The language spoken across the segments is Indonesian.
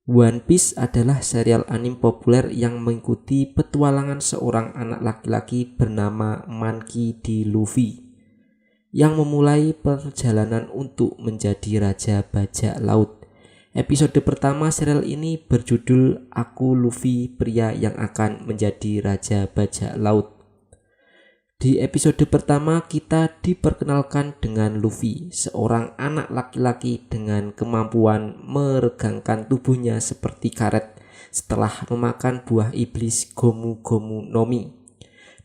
One Piece adalah serial anime populer yang mengikuti petualangan seorang anak laki-laki bernama Monkey D. Luffy yang memulai perjalanan untuk menjadi raja bajak laut. Episode pertama serial ini berjudul Aku Luffy, pria yang akan menjadi raja bajak laut. Di episode pertama kita diperkenalkan dengan Luffy, seorang anak laki-laki dengan kemampuan meregangkan tubuhnya seperti karet setelah memakan buah iblis Gomu Gomu no Mi.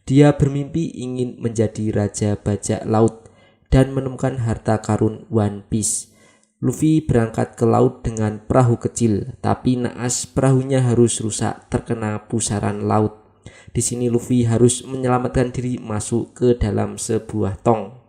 Dia bermimpi ingin menjadi raja bajak laut dan menemukan harta karun One Piece. Luffy berangkat ke laut dengan perahu kecil, tapi naas perahunya harus rusak terkena pusaran laut. Di sini Luffy harus menyelamatkan diri masuk ke dalam sebuah tong.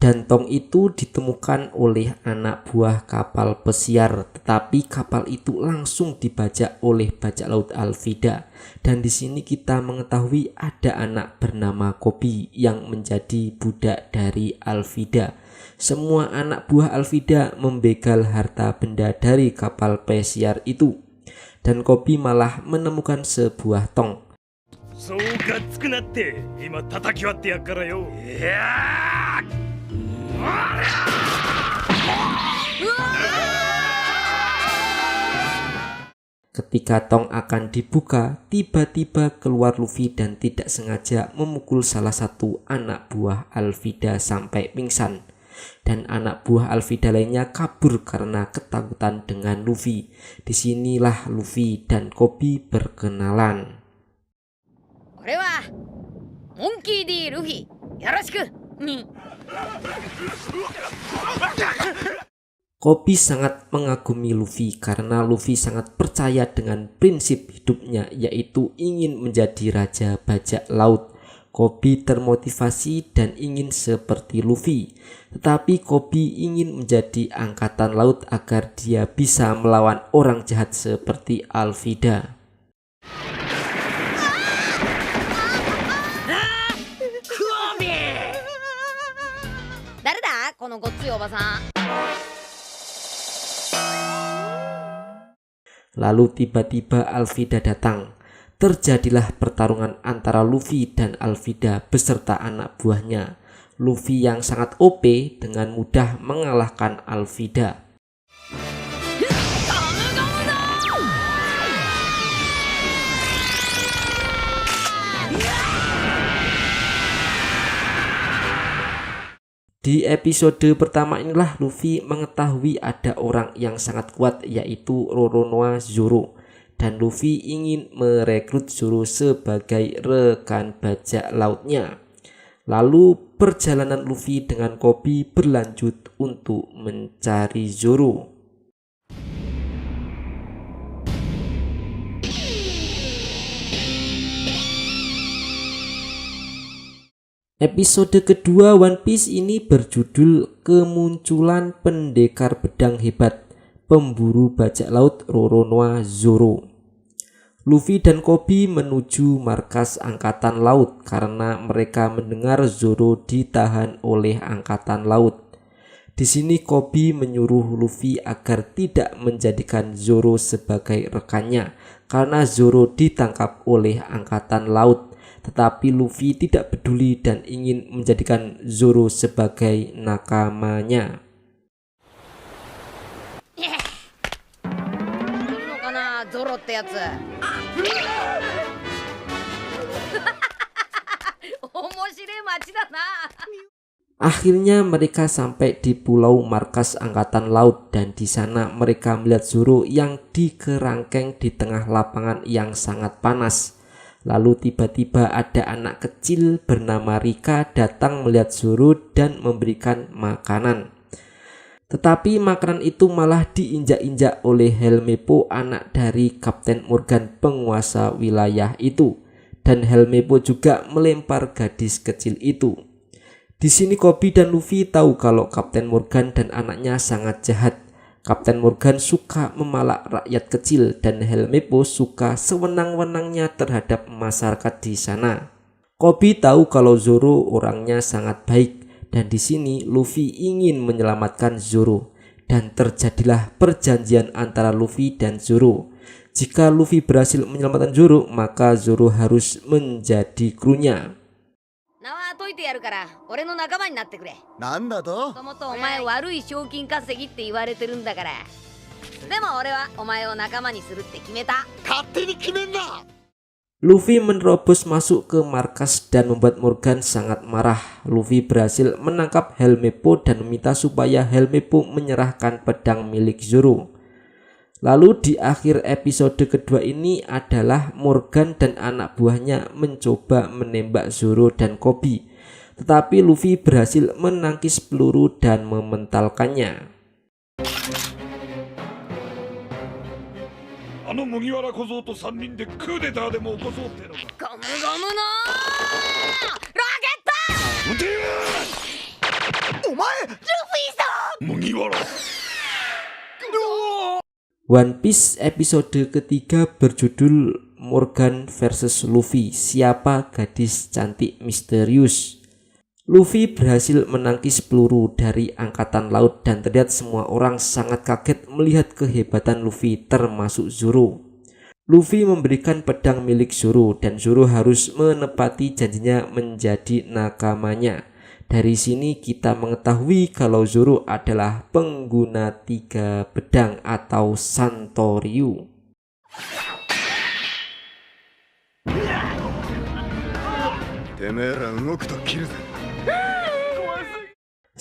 Dan tong itu ditemukan oleh anak buah kapal pesiar, tetapi kapal itu langsung dibajak oleh bajak laut Alvida. Dan di sini kita mengetahui ada anak bernama Koby yang menjadi budak dari Alvida. Semua anak buah Alvida membegal harta benda dari kapal pesiar itu, dan Koby malah menemukan sebuah tong. Ketika tong akan dibuka, tiba-tiba keluar Luffy dan tidak sengaja memukul salah satu anak buah Alvida sampai pingsan. Dan anak buah Alvida lainnya kabur karena ketakutan dengan Luffy. Disinilah Luffy dan Koby berkenalan. Orewa Monkey D. Luffy, yoroshiku. Koby sangat mengagumi Luffy karena Luffy sangat percaya dengan prinsip hidupnya, yaitu ingin menjadi raja bajak laut. Koby termotivasi dan ingin seperti Luffy, tetapi Koby ingin menjadi angkatan laut agar dia bisa melawan orang jahat seperti Alvida. Lalu tiba-tiba Alvida datang. Terjadilah pertarungan antara Luffy dan Alvida beserta anak buahnya. Luffy yang sangat OP dengan mudah mengalahkan Alvida. Di episode pertama inilah Luffy mengetahui ada orang yang sangat kuat, yaitu Roronoa Zoro. Dan Luffy ingin merekrut Zoro sebagai rekan bajak lautnya. Lalu perjalanan Luffy dengan Koby berlanjut untuk mencari Zoro. Episode kedua One Piece ini berjudul Kemunculan Pendekar Pedang Hebat, Pemburu Bajak Laut Roronoa Zoro. Luffy dan Koby menuju markas Angkatan Laut karena mereka mendengar Zoro ditahan oleh Angkatan Laut. Di sini Koby menyuruh Luffy agar tidak menjadikan Zoro sebagai rekannya karena Zoro ditangkap oleh Angkatan Laut. Tetapi Luffy tidak peduli dan ingin menjadikan Zoro sebagai nakamanya. Akhirnya mereka sampai di pulau markas Angkatan Laut dan di sana mereka melihat Zoro yang dikerangkeng di tengah lapangan yang sangat panas. Lalu tiba-tiba ada anak kecil bernama Rika datang melihat Zoro dan memberikan makanan. Tetapi makanan itu malah diinjak-injak oleh Helmeppo, anak dari Kapten Morgan, penguasa wilayah itu. Dan Helmeppo juga melempar gadis kecil itu. Di sini Koby dan Luffy tahu kalau Kapten Morgan dan anaknya sangat jahat. Kapten Morgan suka memalak rakyat kecil dan Helmeppo suka sewenang-wenangnya terhadap masyarakat di sana. Koby tahu kalau Zoro orangnya sangat baik dan di sini Luffy ingin menyelamatkan Zoro dan terjadilah perjanjian antara Luffy dan Zoro. Jika Luffy berhasil menyelamatkan Zoro, maka Zoro harus menjadi krunya. 名は解いてやるから俺の仲間になってくれ。なんだともともとお前悪い賞金稼ぎって言われてるんだから。でも俺はお前を仲間にするって決めた。勝手に決めんな Luffy menerobos masuk ke markas dan membuat Morgan sangat marah. Luffy berhasil menangkap Helmeppo dan meminta supaya Helmeppo menyerahkan pedang milik Zoro. Lalu di akhir episode kedua ini adalah Morgan dan anak buahnya mencoba menembak Zoro dan Koby. Tetapi Luffy berhasil menangkis peluru dan mementalkannya. あの麦わら小僧と3人でクーデターでも起こそうってのか。ゴムゴムのロケット。撃てお前ルフィさん。麦わら。 One Piece episode ketiga berjudul Morgan vs Luffy, siapa gadis cantik misterius. Luffy berhasil menangkis peluru dari angkatan laut dan terlihat semua orang sangat kaget melihat kehebatan Luffy termasuk Zoro. Luffy memberikan pedang milik Zoro dan Zoro harus menepati janjinya menjadi nakamanya. Dari sini kita mengetahui kalau Zoro adalah pengguna 3 pedang atau Santoryu.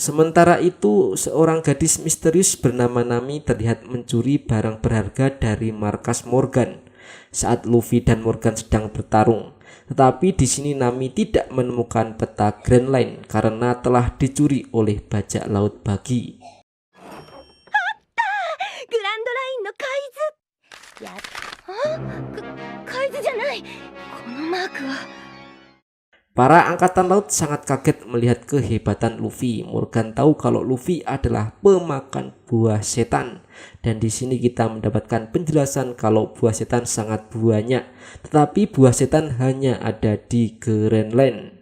Sementara itu, seorang gadis misterius bernama Nami terlihat mencuri barang berharga dari markas Morgan saat Luffy dan Morgan sedang bertarung. Tetapi di sini Nami tidak menemukan peta Grand Line karena telah dicuri oleh bajak laut Buggy. Grand Line の海図。やっ、海図じゃない。このマークは。 Para angkatan laut sangat kaget melihat kehebatan Luffy. Morgan tahu kalau Luffy adalah pemakan buah setan. Dan di sini kita mendapatkan penjelasan kalau buah setan sangat banyak. Tetapi buah setan hanya ada di Grand Line.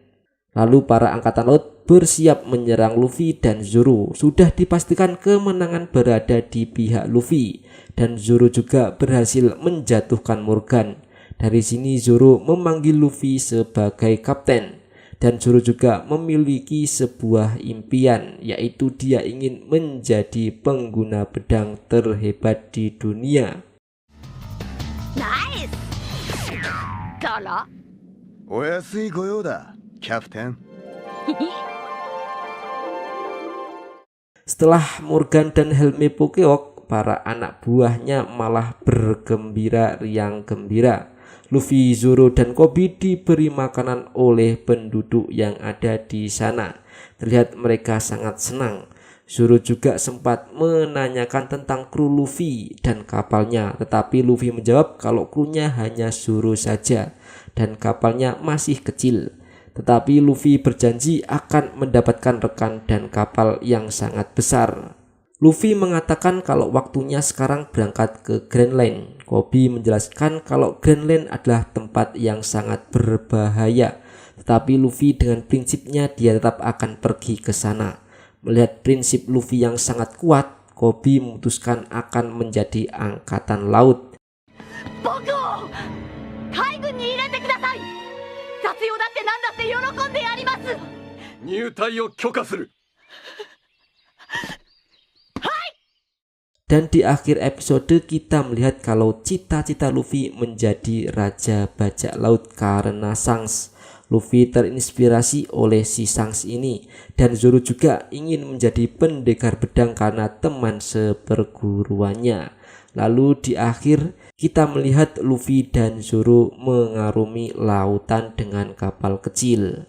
Lalu para angkatan laut bersiap menyerang Luffy dan Zoro. Sudah dipastikan kemenangan berada di pihak Luffy. Dan Zoro juga berhasil menjatuhkan Morgan. Dari sini Zoro memanggil Luffy sebagai kapten dan Zoro juga memiliki sebuah impian, yaitu dia ingin menjadi pengguna pedang terhebat di dunia. Nice. だら。お安い御用だキャプテン Setelah Morgan dan Helmeppo keok, para anak buahnya malah bergembira riang gembira. Luffy, Zoro, dan Koby diberi makanan oleh penduduk yang ada di sana. Terlihat mereka sangat senang. Zoro juga sempat menanyakan tentang kru Luffy dan kapalnya, tetapi Luffy menjawab kalau krunya hanya Zoro saja dan kapalnya masih kecil. Tetapi Luffy berjanji akan mendapatkan rekan dan kapal yang sangat besar. Luffy mengatakan kalau waktunya sekarang berangkat ke Grand Line. Koby menjelaskan kalau Grand Line adalah tempat yang sangat berbahaya. Tetapi Luffy dengan prinsipnya dia tetap akan pergi ke sana. Melihat prinsip Luffy yang sangat kuat, Koby memutuskan akan menjadi angkatan laut. 入隊を許可する Dan di akhir episode kita melihat kalau cita-cita Luffy menjadi raja bajak laut karena Shanks. Luffy terinspirasi oleh si Shanks ini dan Zoro juga ingin menjadi pendekar pedang karena teman seperguruannya. Lalu di akhir kita melihat Luffy dan Zoro mengarungi lautan dengan kapal kecil.